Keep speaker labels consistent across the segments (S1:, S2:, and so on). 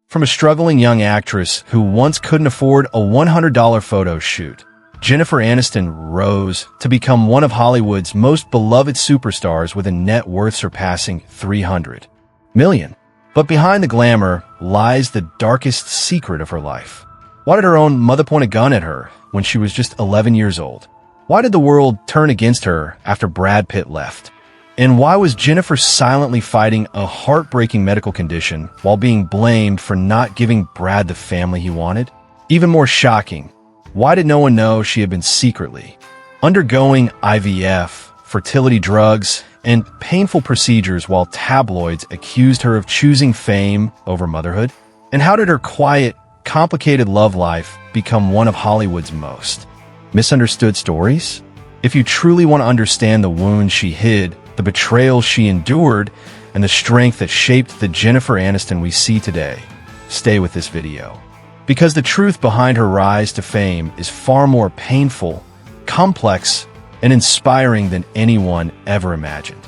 S1: From a struggling young actress who once couldn't afford a $100 photo shoot, Jennifer Aniston rose to become one of Hollywood's most beloved superstars with a net worth surpassing $300 million. But behind the glamour lies the darkest secret of her life. Why did her own mother point a gun at her when she was just 11 years old? Why did the world turn against her after Brad Pitt left? And why was Jennifer silently fighting a heartbreaking medical condition while being blamed for not giving Brad the family he wanted? Even more shocking, why did no one know she had been secretly undergoing IVF, fertility drugs, and painful procedures while tabloids accused her of choosing fame over motherhood? And how did her quiet, complicated love life become one of Hollywood's most misunderstood stories? If you truly want to understand the wounds she hid, the betrayal she endured, and the strength that shaped the Jennifer Aniston we see today, stay with this video. Because the truth behind her rise to fame is far more painful, complex, and inspiring than anyone ever imagined.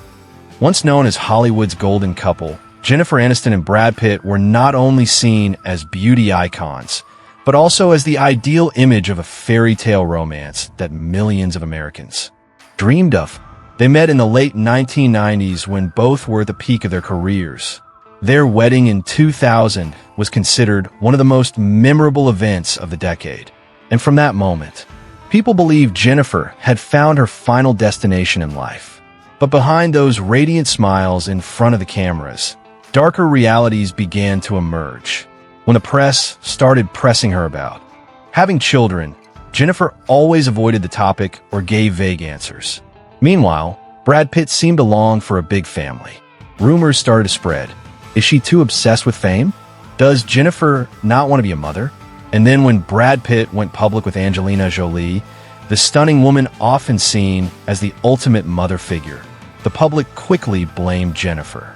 S1: Once known as Hollywood's golden couple, Jennifer Aniston and Brad Pitt were not only seen as beauty icons, but also as the ideal image of a fairy tale romance that millions of Americans dreamed of. They met in the late 1990s when both were at the peak of their careers. Their wedding in 2000 was considered one of the most memorable events of the decade. And from that moment, people believed Jennifer had found her final destination in life. But behind those radiant smiles in front of the cameras, darker realities began to emerge. When the press started pressing her about having children, Jennifer always avoided the topic or gave vague answers. Meanwhile, Brad Pitt seemed to long for a big family. Rumors started to spread. Is she too obsessed with fame? Does Jennifer not want to be a mother? And then when Brad Pitt went public with Angelina Jolie, the stunning woman often seen as the ultimate mother figure, the public quickly blamed Jennifer.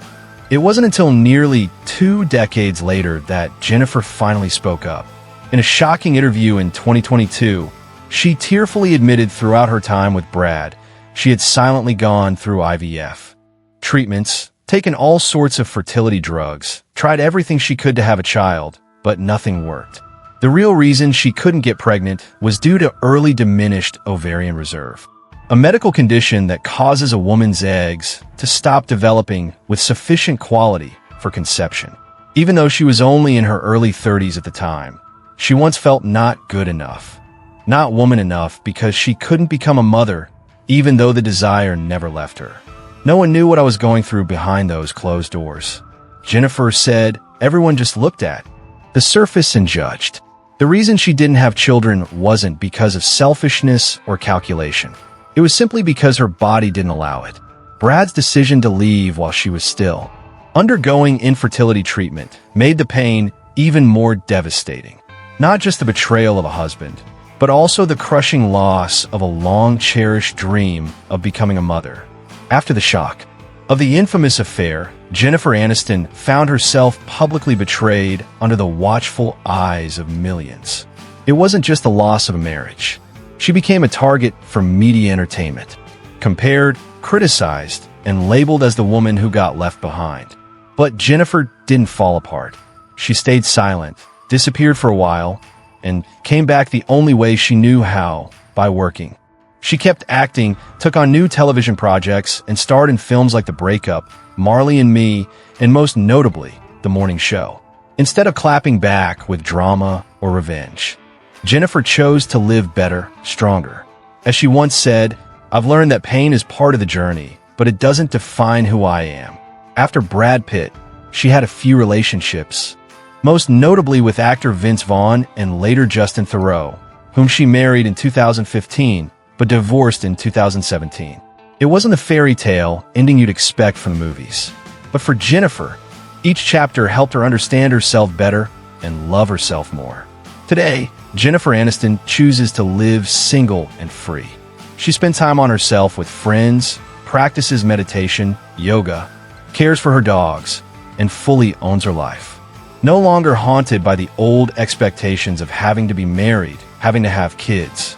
S1: It wasn't until nearly 2 decades later that Jennifer finally spoke up. In a shocking interview in 2022, she tearfully admitted throughout her time with Brad, she had silently gone through IVF treatments, taken all sorts of fertility drugs, tried everything she could to have a child, but nothing worked. The real reason she couldn't get pregnant was due to early diminished ovarian reserve, a medical condition that causes a woman's eggs to stop developing with sufficient quality for conception. Even though she was only in her early 30s at the time, she once felt not good enough, not woman enough, because she couldn't become a mother, even though the desire never left her. No one knew what I was going through behind those closed doors. Jennifer said everyone just looked at the surface and judged. The reason she didn't have children wasn't because of selfishness or calculation. It was simply because her body didn't allow it. Brad's decision to leave while she was still undergoing infertility treatment made the pain even more devastating. Not just the betrayal of a husband, but also the crushing loss of a long-cherished dream of becoming a mother. After the shock of the infamous affair, Jennifer Aniston found herself publicly betrayed under the watchful eyes of millions. It wasn't just the loss of a marriage. She became a target for media entertainment, compared, criticized, and labeled as the woman who got left behind. But Jennifer didn't fall apart. She stayed silent, disappeared for a while, and came back the only way she knew how, by working. She kept acting, took on new television projects, and starred in films like The Breakup, Marley and Me, and most notably, The Morning Show. Instead of clapping back with drama or revenge, Jennifer chose to live better, stronger. As she once said, "I've learned that pain is part of the journey, but it doesn't define who I am." After Brad Pitt, she had a few relationships, most notably with actor Vince Vaughn and later Justin Theroux, whom she married in 2015, but divorced in 2017. It wasn't the fairy tale ending you'd expect from the movies. But for Jennifer, each chapter helped her understand herself better and love herself more. Today, Jennifer Aniston chooses to live single and free. She spends time on herself with friends, practices meditation, yoga, cares for her dogs, and fully owns her life. No longer haunted by the old expectations of having to be married, having to have kids.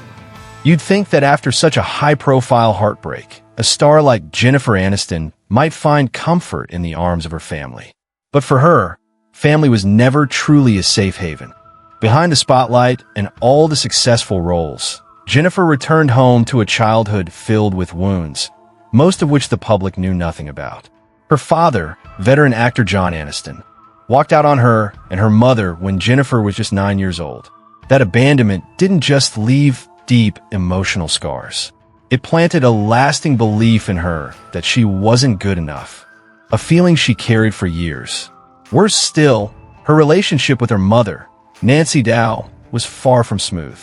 S1: You'd think that after such a high-profile heartbreak, a star like Jennifer Aniston might find comfort in the arms of her family. But for her, family was never truly a safe haven. Behind the spotlight and all the successful roles, Jennifer returned home to a childhood filled with wounds, most of which the public knew nothing about. Her father, veteran actor John Aniston, walked out on her and her mother when Jennifer was just 9 years old. That abandonment didn't just leave deep emotional scars. It planted a lasting belief in her that she wasn't good enough, a feeling she carried for years. Worse still, her relationship with her mother, Nancy Dow, was far from smooth.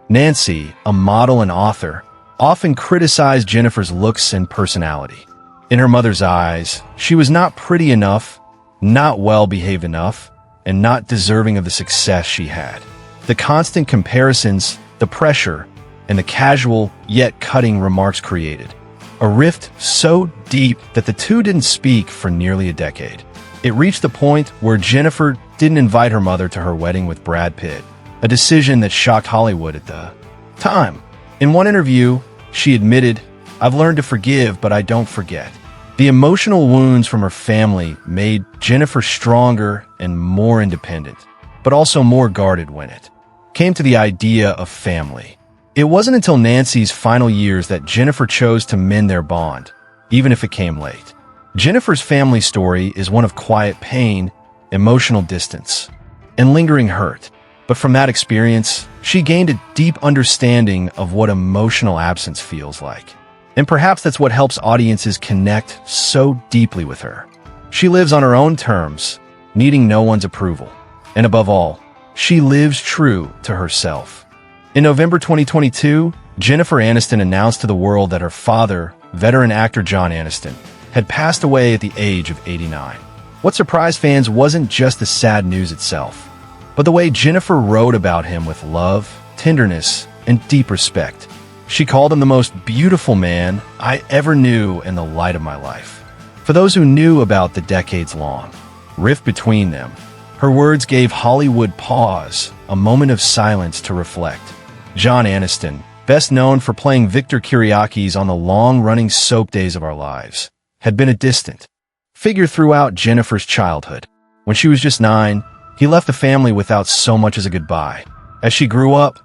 S1: Nancy, a model and author, often criticized Jennifer's looks and personality. In her mother's eyes, she was not pretty enough, not well-behaved enough, and not deserving of the success she had. The constant comparisons, the pressure, and the casual yet cutting remarks created a rift so deep that the two didn't speak for nearly a decade. It reached the point where Jennifer didn't invite her mother to her wedding with Brad Pitt, a decision that shocked Hollywood at the time. In one interview, she admitted, "I've learned to forgive, but I don't forget." The emotional wounds from her family made Jennifer stronger and more independent, but also more guarded when it came to the idea of family. It wasn't until Nancy's final years that Jennifer chose to mend their bond, even if it came late. Jennifer's family story is one of quiet pain, emotional distance, and lingering hurt. But from that experience, she gained a deep understanding of what emotional absence feels like. And perhaps that's what helps audiences connect so deeply with her. She lives on her own terms, needing no one's approval. And above all, she lives true to herself. In November 2022, Jennifer Aniston announced to the world that her father, veteran actor John Aniston, had passed away at the age of 89. What surprised fans wasn't just the sad news itself, but the way Jennifer wrote about him with love, tenderness, and deep respect. She called him the most beautiful man I ever knew in the light of my life. For those who knew about the decades-long rift between them, her words gave Hollywood pause, a moment of silence to reflect. John Aniston, best known for playing Victor Kiriakis on the long-running soap Days of Our Lives, had been a distant figure throughout Jennifer's childhood. When she was just 9, he left the family without so much as a goodbye. As she grew up,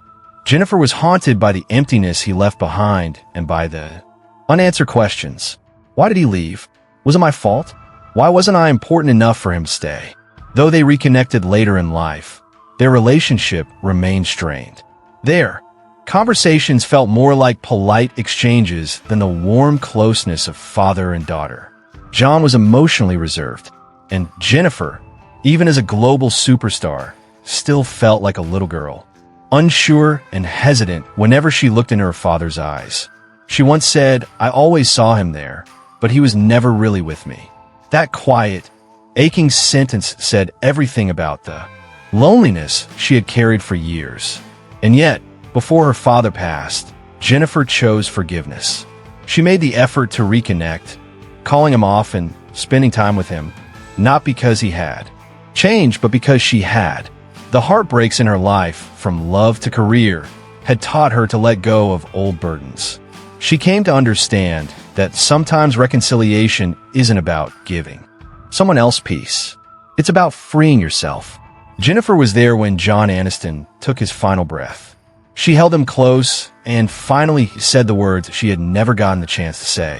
S1: Jennifer was haunted by the emptiness he left behind and by the unanswered questions. Why did he leave? Was it my fault? Why wasn't I important enough for him to stay? Though they reconnected later in life, their relationship remained strained. Their conversations felt more like polite exchanges than the warm closeness of father and daughter. John was emotionally reserved, and Jennifer, even as a global superstar, still felt like a little girl, unsure and hesitant whenever she looked into her father's eyes. She once said, "I always saw him there, but he was never really with me." That quiet, aching sentence said everything about the loneliness she had carried for years. And yet, before her father passed, Jennifer chose forgiveness. She made the effort to reconnect, calling him off and spending time with him, not because he had changed, but because she had. The heartbreaks in her life, from love to career, had taught her to let go of old burdens. She came to understand that sometimes reconciliation isn't about giving someone else peace. It's about freeing yourself. Jennifer was there when John Aniston took his final breath. She held him close and finally said the words she had never gotten the chance to say.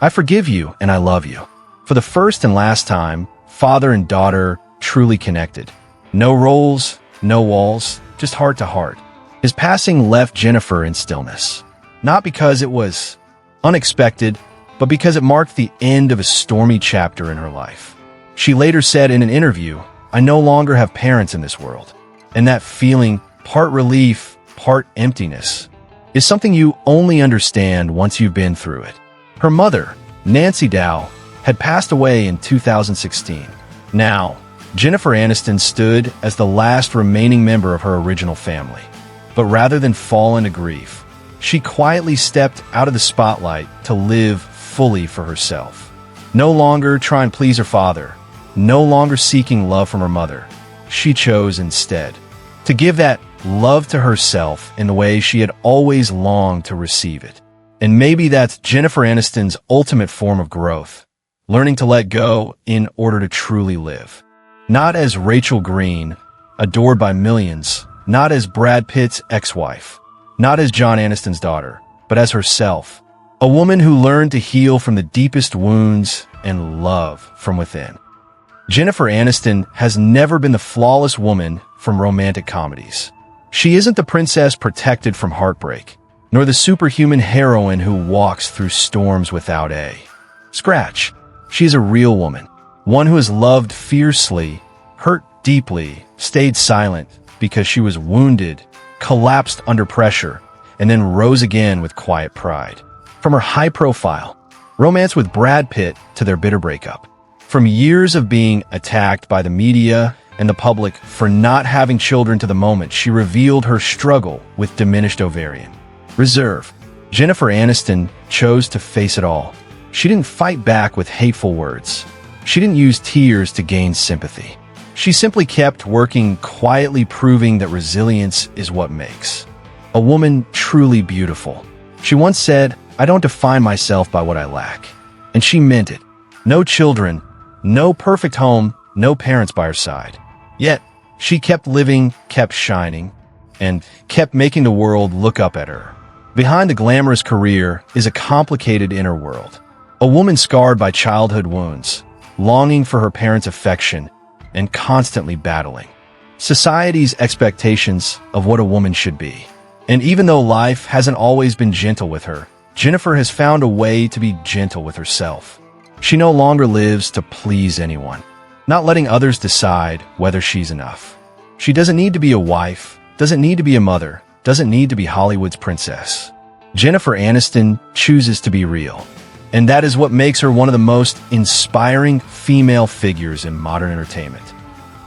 S1: "I forgive you and I love you." For the first and last time, father and daughter truly connected. No roles, no walls, just heart to heart. His passing left Jennifer in stillness. Not because it was unexpected, but because it marked the end of a stormy chapter in her life. She later said in an interview, "I no longer have parents in this world." And that feeling, part relief, part emptiness, is something you only understand once you've been through it. Her mother, Nancy Dow, had passed away in 2016. Now, Jennifer Aniston stood as the last remaining member of her original family. But rather than fall into grief, she quietly stepped out of the spotlight to live fully for herself. No longer trying to please her father, no longer seeking love from her mother. She chose instead to give that love to herself in the way she had always longed to receive it. And maybe that's Jennifer Aniston's ultimate form of growth, learning to let go in order to truly live. Not as Rachel Green, adored by millions, not as Brad Pitt's ex-wife, not as John Aniston's daughter, but as herself, a woman who learned to heal from the deepest wounds and love from within. Jennifer Aniston has never been the flawless woman from romantic comedies. She isn't the princess protected from heartbreak, nor the superhuman heroine who walks through storms without a scratch. She's a real woman, one who has loved fiercely, hurt deeply, stayed silent because she was wounded, collapsed under pressure, and then rose again with quiet pride. From her high-profile romance with Brad Pitt to their bitter breakup. From years of being attacked by the media and the public for not having children to the moment she revealed her struggle with diminished ovarian reserve, Jennifer Aniston chose to face it all. She didn't fight back with hateful words. She didn't use tears to gain sympathy. She simply kept working, quietly proving that resilience is what makes a woman truly beautiful. She once said, "I don't define myself by what I lack." And she meant it. No children, no perfect home, no parents by her side. Yet, she kept living, kept shining, and kept making the world look up at her. Behind a glamorous career is a complicated inner world. A woman scarred by childhood wounds, longing for her parents' affection, and constantly battling society's expectations of what a woman should be. And even though life hasn't always been gentle with her, Jennifer has found a way to be gentle with herself. She no longer lives to please anyone, not letting others decide whether she's enough. She doesn't need to be a wife, doesn't need to be a mother, doesn't need to be Hollywood's princess. Jennifer Aniston chooses to be real. And that is what makes her one of the most inspiring female figures in modern entertainment.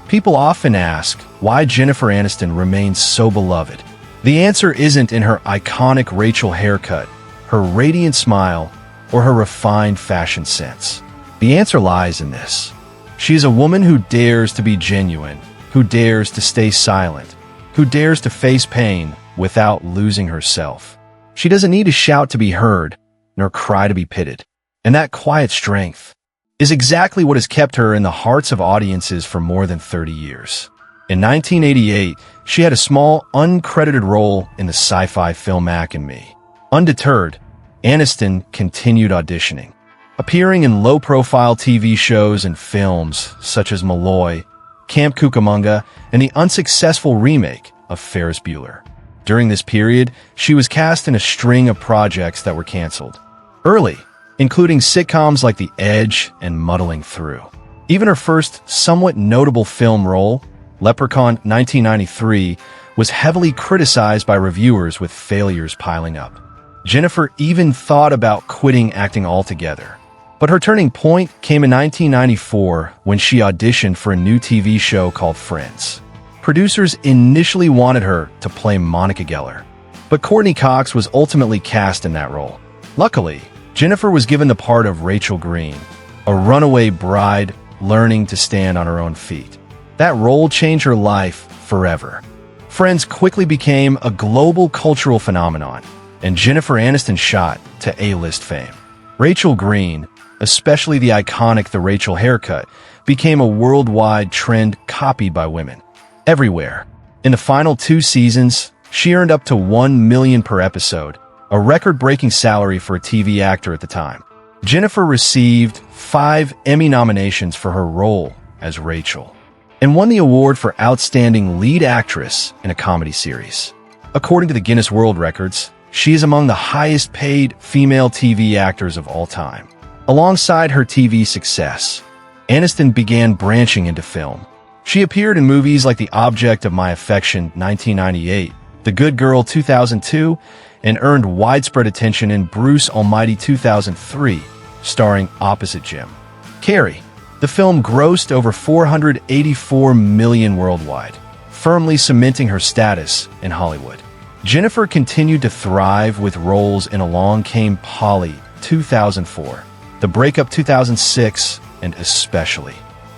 S1: People often ask why Jennifer Aniston remains so beloved. The answer isn't in her iconic Rachel haircut, her radiant smile, or her refined fashion sense. The answer lies in this. She is a woman who dares to be genuine, who dares to stay silent, who dares to face pain without losing herself. She doesn't need to shout to be heard, nor cry to be pitied. And that quiet strength is exactly what has kept her in the hearts of audiences for more than 30 years. In 1988, she had a small, uncredited role in the sci-fi film Mac and Me. Undeterred, Aniston continued auditioning, appearing in low-profile TV shows and films such as Malloy, Camp Cucamonga, and the unsuccessful remake of Ferris Bueller. During this period, she was cast in a string of projects that were canceled early, including sitcoms like The Edge and Muddling Through. Even her first somewhat notable film role, Leprechaun 1993, was heavily criticized by reviewers with failures piling up. Jennifer even thought about quitting acting altogether. But her turning point came in 1994 when she auditioned for a new TV show called Friends. Producers initially wanted her to play Monica Geller, but Courtney Cox was ultimately cast in that role. Luckily, Jennifer was given the part of Rachel Green, a runaway bride learning to stand on her own feet. That role changed her life forever. Friends quickly became a global cultural phenomenon, and Jennifer Aniston shot to A-list fame. Rachel Green, especially the iconic The Rachel haircut, became a worldwide trend copied by women everywhere. In the final 2 seasons, she earned up to $1 million per episode, a record-breaking salary for a TV actor at the time. Jennifer received 5 Emmy nominations for her role as Rachel, and won the award for Outstanding Lead Actress in a Comedy Series. According to the Guinness World Records, she is among the highest-paid female TV actors of all time. Alongside her TV success, Aniston began branching into film. She appeared in movies like The Object of My Affection 1998, The Good Girl 2002, and earned widespread attention in Bruce Almighty 2003, starring opposite Jim Carrey. The film grossed over $484 million worldwide, firmly cementing her status in Hollywood. Jennifer continued to thrive with roles in Along Came Polly 2004, The Breakup 2006, and especially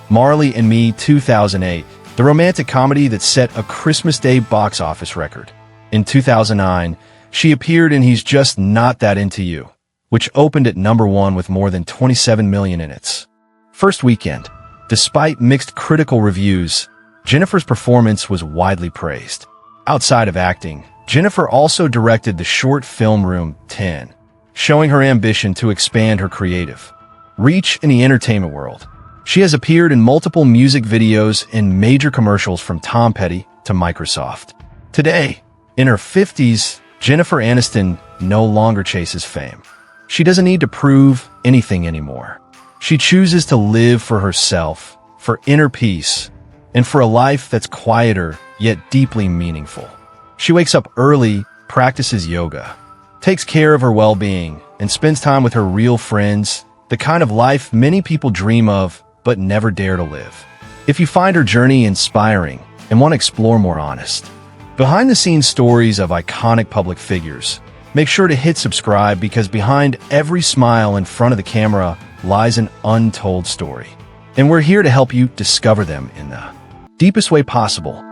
S1: Marley and Me 2008, the romantic comedy that set a Christmas Day box office record. In 2009, she appeared in He's Just Not That Into You, which opened at #1 with more than 27 million in its first weekend. Despite mixed critical reviews, Jennifer's performance was widely praised. Outside of acting, Jennifer also directed the short film Room 10, showing her ambition to expand her creative reach in the entertainment world. She has appeared in multiple music videos and major commercials from Tom Petty to Microsoft. Today, in her 50s, Jennifer Aniston no longer chases fame. She doesn't need to prove anything anymore. She chooses to live for herself, for inner peace, and for a life that's quieter yet deeply meaningful. She wakes up early, practices yoga, takes care of her well-being, and spends time with her real friends, the kind of life many people dream of but never dare to live. If you find her journey inspiring and want to explore more honest, behind-the-scenes stories of iconic public figures, make sure to hit subscribe because behind every smile in front of the camera lies an untold story. And we're here to help you discover them in the deepest way possible.